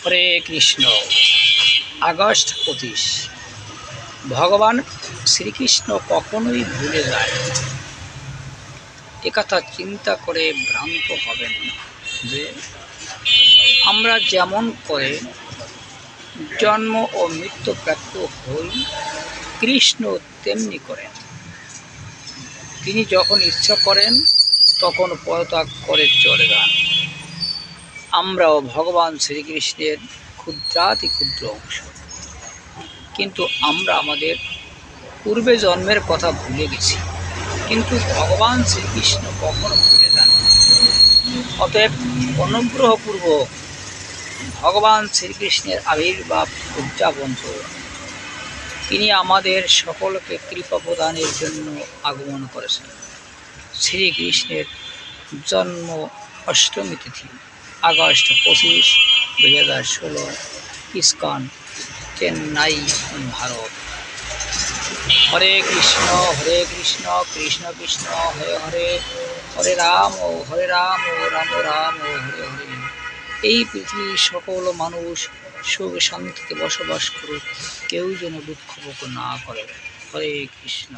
হরে Krishna. August 25। ভগবান শ্রীকৃষ্ণ কখনোই ভুলে যায় একথা চিন্তা করে ভ্রান্ত হবেন না যে আমরা যেমন করে জন্ম ও মৃত্যু প্রাপ্ত হই, কৃষ্ণ তেমনি করেন। তিনি যখন ইচ্ছা করেন তখন পদত্যাগ করে চলে যান। আমরাও ভগবান শ্রীকৃষ্ণের ক্ষুদ্রাতি ক্ষুদ্র অংশ, কিন্তু আমরা আমাদের পূর্বে জন্মের কথা ভুলে গেছি, কিন্তু ভগবান শ্রীকৃষ্ণ কখনো ভুলে যান। অতএব অনুগ্রহপূর্বক ভগবান শ্রীকৃষ্ণের আবির্ভাব উদযাপন করুন। তিনি আমাদের সকলকে কৃপা প্রদানের জন্য আগমন করেছেন। শ্রীকৃষ্ণের জন্ম অষ্টমী তিথি আগস্ট 25, 2016, ইস্কন, চেন্নাই, ভারত। হরে কৃষ্ণ কৃষ্ণ কৃষ্ণ হরে হরে, হরে রাম রাম রাম হরে হরে। এই পৃথিবীর সকল মানুষ সুখ শান্তিতে বসবাস করুক, কেউ যেন দুঃখ ভোগ না করে। হরে কৃষ্ণ।